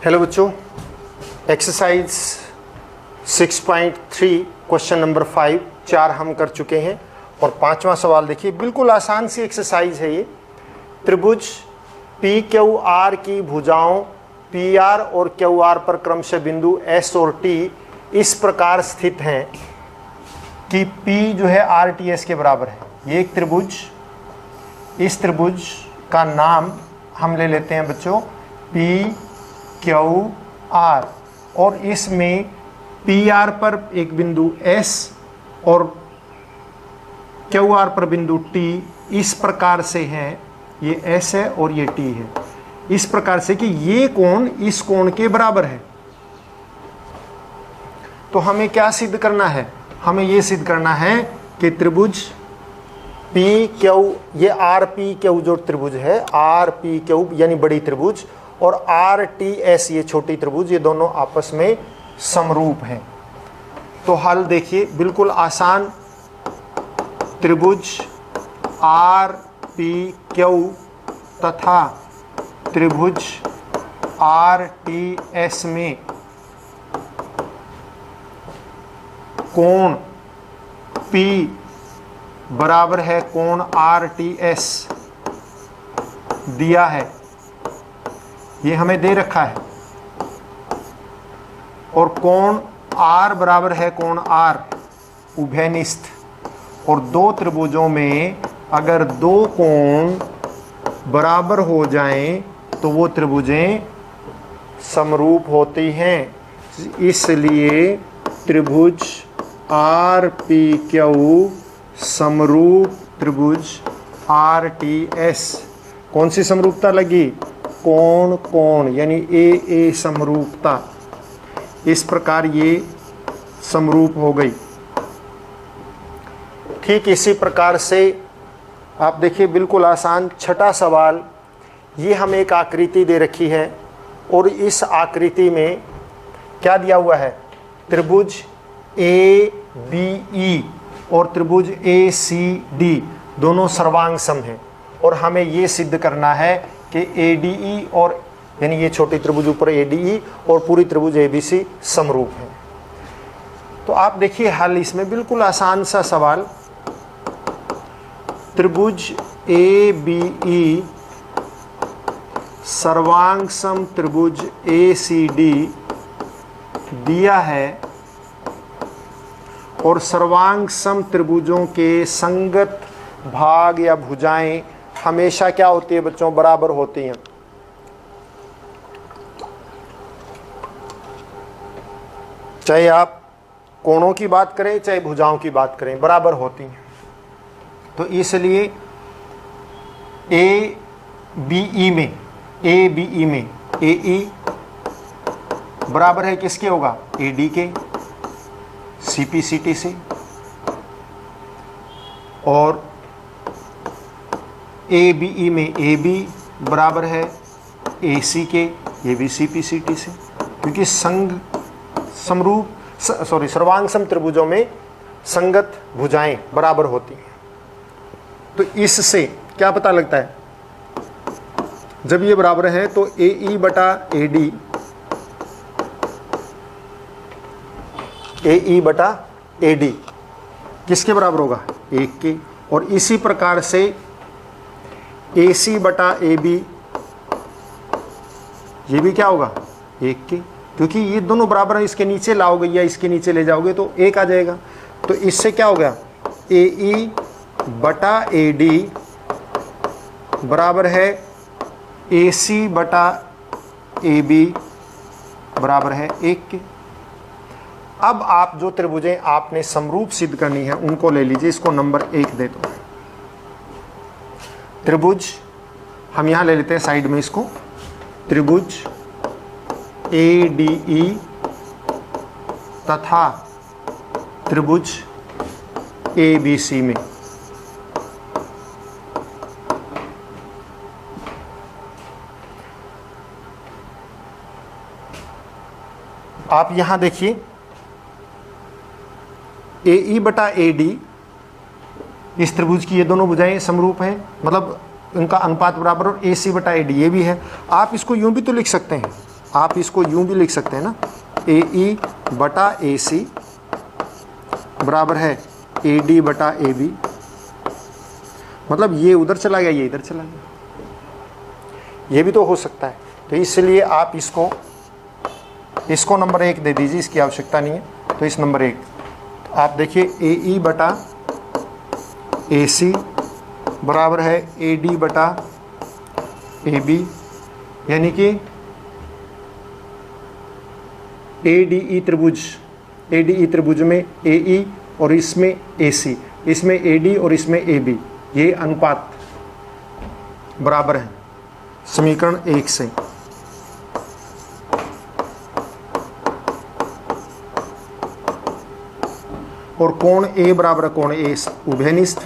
Hello बच्चों, exercise 6.3 question number 5 4 हम कर चुके हैं और पांचवा सवाल देखिए। बिल्कुल आसान सी एक्सरसाइज है ये। त्रिभुज पी क्यू आर की भुजाओं पी आर और क्यू आर पर क्रमशः बिंदु एस और टी इस प्रकार स्थित हैं कि पी जो है आर टी एस के बराबर है। ये एक त्रिभुज, इस त्रिभुज का नाम हम ले लेते हैं बच्चों पी क्यू आर, और इसमें पी आर पर एक बिंदु S और क्यू आर पर बिंदु T इस प्रकार से हैं। ये S है और ये T है, इस प्रकार से कि ये कोण इस कोण के बराबर है। तो हमें क्या सिद्ध करना है? हमें ये सिद्ध करना है कि त्रिभुज पी क्यू, ये आर पी क्यू जो त्रिभुज है, आर पी क्यू यानी बड़ी त्रिभुज, और आर टी एस ये छोटी त्रिभुज, ये दोनों आपस में समरूप हैं। तो हल देखिए, बिल्कुल आसान। त्रिभुज आर पी क्यू तथा त्रिभुज आर टी एस में कोण P बराबर है कोण आर टी एस दिया है, ये हमें दे रखा है, और कोण R बराबर है कोण R उभयनिष्ठ। और दो त्रिभुजों में अगर दो कोण बराबर हो जाएं तो वो त्रिभुजें समरूप होती हैं। इसलिए त्रिभुज आर पी क्यू समरूप त्रिभुज आर टी एस। कौन सी समरूपता लगी? कोण कोण यानी ए समरूपता। इस प्रकार ये समरूप हो गई। ठीक इसी प्रकार से आप देखिए, बिल्कुल आसान छठा सवाल। ये हमें एक आकृति दे रखी है और इस आकृति में क्या दिया हुआ है? त्रिभुज ए बी ई और त्रिभुज ए सी डी दोनों सर्वांग सम हैं, और हमें ये सिद्ध करना है कि ADE और यानी ये छोटी त्रिभुज ऊपर ADE और पूरी त्रिभुज ABC समरूप है। तो आप देखिए हल, इसमें बिल्कुल आसान सा सवाल। त्रिभुज ABE सर्वांग सम त्रिभुज ACD दिया है, और सर्वांग सम त्रिभुजों के संगत भाग या भुजाएं हमेशा क्या होती है बच्चों? बराबर होती हैं। चाहे आप कोणों की बात करें चाहे भुजाओं की बात करें, बराबर होती हैं। तो इसलिए ए बी ई में AE बराबर है किसके होगा? AD के, CPCT से। और ABE में AB बराबर है AC के, ये भी CPCT से, क्योंकि सर्वांग सम त्रिभुजों में संगत भुजाएं बराबर होती हैं। तो इससे क्या पता लगता है? जब ये बराबर है तो AE बटा AD, AE बटा AD किसके बराबर होगा? 1 के। और इसी प्रकार से AC बटा AB ये भी क्या होगा? 1 के, क्योंकि ये दोनों बराबर है। इसके नीचे लाओगे या इसके नीचे ले जाओगे तो 1 आ जाएगा। तो इससे क्या हो गया? AE बटा AD बराबर है AC बटा AB बराबर है 1 के। अब आप जो त्रिभुजें आपने समरूप सिद्ध करनी है उनको ले लीजिए। इसको नंबर 1 दे दो। त्रिभुज हम यहां ले लेते हैं साइड में इसको। त्रिभुज ADE तथा त्रिभुज ABC में आप यहां देखिए AE बटा AD, इस त्रिभुज की ये दोनों भुजाएं समरूप हैं, मतलब इनका अनुपात बराबर, और AC बटा AD ये भी है। आप इसको यूं भी तो लिख सकते हैं, आप इसको यूं भी लिख सकते हैं ना, AE बटा AC बराबर है AD बटा AB। मतलब ये उधर चला गया, ये इधर चला गया, ये भी तो हो सकता है। तो इसलिए आप इसको नंबर 1 दे दीजिए, इसकी आवश्यकता नहीं है। तो इस नंबर 1 आप देखिए AE बटा AC बराबर है AD बटा AB, यानी कि ADE त्रिभुज में AE और इसमें AC, इसमें AD और इसमें AB, ये अनुपात बराबर है समीकरण 1 से। और कोण A बराबर है कोण A उभयनिष्ठ,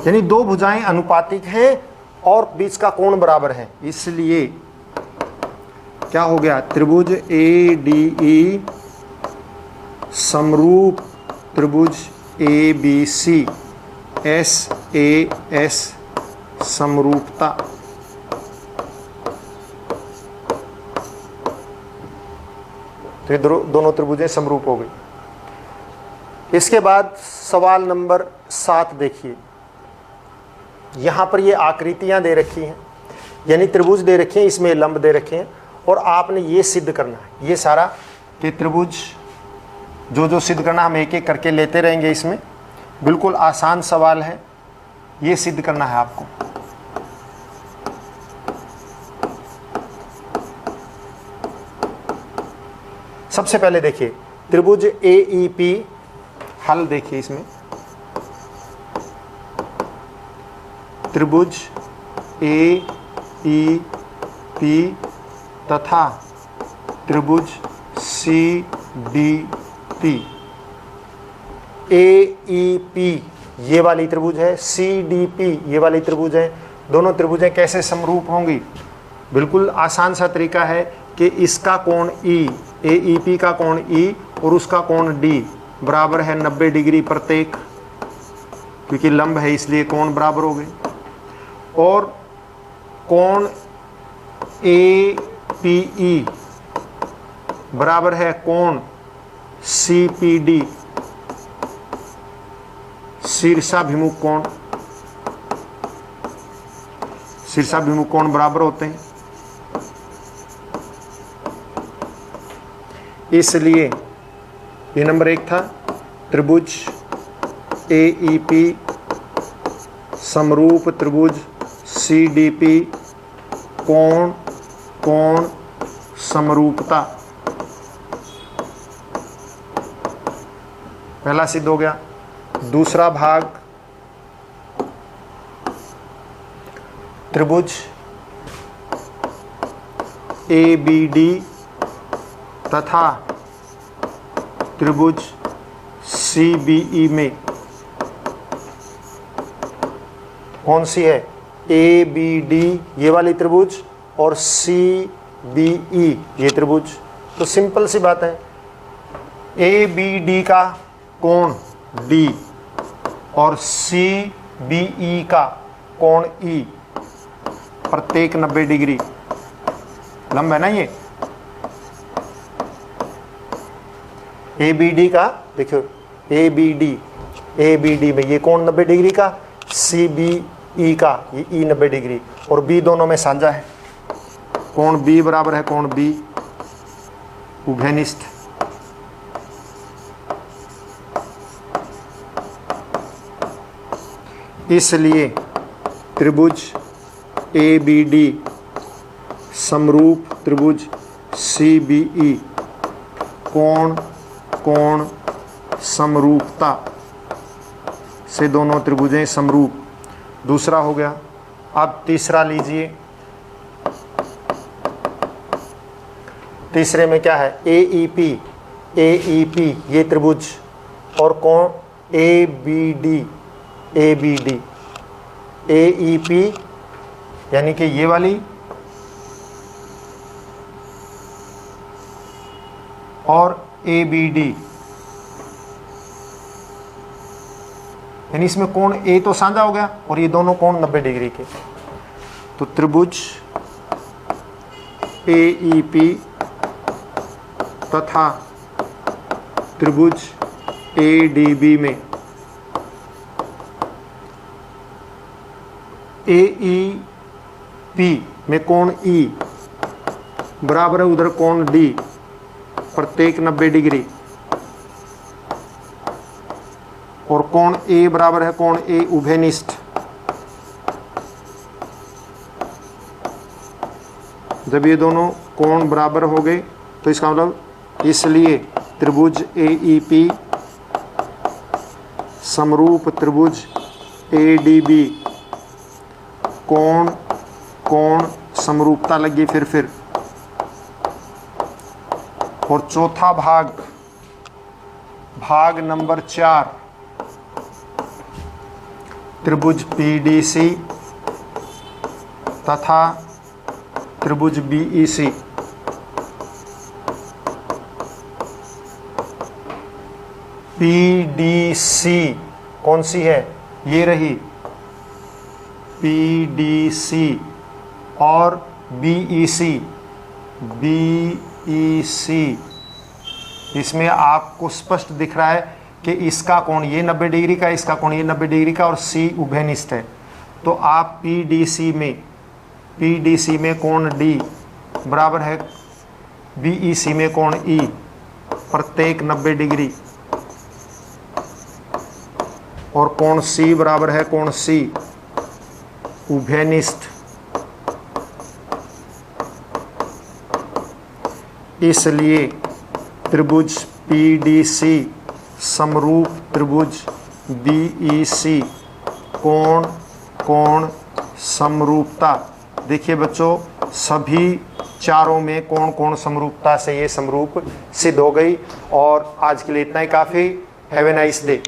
यानी दो भुजाएं अनुपातिक हैं और बीच का कोण बराबर है, इसलिए क्या हो गया, त्रिभुज ADE समरूप त्रिभुज ABC SAS समरूपता। तो ये दोनों त्रिभुजें समरूप हो गई। इसके बाद सवाल नंबर 7 देखिए, यहाँ पर ये आकृतियाँ दे रखी हैं, यानी त्रिभुज दे रखे हैं, इसमें लंब दे रखे हैं, और आपने ये सिद्ध करना है। ये सारा कि त्रिभुज जो सिद्ध करना हम एक एक करके लेते रहेंगे। इसमें बिल्कुल आसान सवाल है, ये सिद्ध करना है आपको। सबसे पहले देखिए त्रिभुज AEP, हल देखिए इसमें, त्रिभुज AEP तथा त्रिभुज CDP। AEP ये वाली त्रिभुज है, CDP ये वाली त्रिभुज है। दोनों त्रिभुजें कैसे समरूप होंगी? बिल्कुल आसान सा तरीका है कि इसका कोण E, AEP का कोण E और उसका कोण D बराबर है 90 डिग्री प्रत्येक, क्योंकि लंब है इसलिए कोण बराबर हो गए। और कोण APE बराबर है कोण CPD, शीर्षाभिमुख कोण। शीर्षाभिमुख कोण बराबर होते हैं, इसलिए ये नंबर 1 था। त्रिभुज AEP समरूप त्रिभुज CDP कोण समरूपता, पहला सिद्ध हो गया। दूसरा भाग, त्रिभुज ABD तथा त्रिभुज CBE में कौन सी है? ABD ये वाली त्रिभुज और CBE ये त्रिभुज। तो सिंपल सी बात है, ABD का कोण D और CBE का कोण E प्रत्येक 90 डिग्री, लंब है ना ये। ABD का देखो, ABD में ये कोण 90 डिग्री का, CBE का ये E 90 डिग्री, और B दोनों में साझा है। कोण B बराबर है कोण B उभयनिष्ठ। इसलिए त्रिभुज ABD समरूप त्रिभुज CBE कोण समरूपता से दोनों त्रिभुजें समरूप। दूसरा हो गया। अब तीसरा लीजिए, तीसरे में क्या है? AEP ये त्रिभुज और कोण ABD AEP यानी कि ये वाली और ABD यानी इसमें कोण ए तो साझा हो गया और ये दोनों कोण 90 डिग्री के। तो त्रिभुज AEP तथा त्रिभुज ADB में AEP में कोण E बराबर है उधर कोण D प्रत्येक 90 डिग्री, और कोण A बराबर है कोण A उभयनिष्ठ। जब ये दोनों कोण बराबर हो गए तो इसका मतलब इसलिए त्रिभुज AEP समरूप त्रिभुज ADB कोण कोण समरूपता लगी फिर। और चौथा भाग नंबर 4 त्रिभुज PDC तथा त्रिभुज BEC। PDC कौन सी है? ये रही PDC और BEC। इसमें आपको स्पष्ट दिख रहा है कि इसका कोण ये 90 डिग्री का, इसका कोण ये 90 डिग्री का और C उभयनिष्ठ है। तो आप PDC में कोण D बराबर है BEC में कोण E प्रत्येक 90 डिग्री, और कोण C बराबर है कोण C उभयनिष्ठ। इसलिए त्रिभुज PDC समरूप त्रिभुज BEC कोण कोण समरूपता। देखिए बच्चों, सभी चारों में कोण कोण समरूपता से ये समरूप सिद्ध हो गई। और आज के लिए इतना ही काफ़ी। Have a nice day.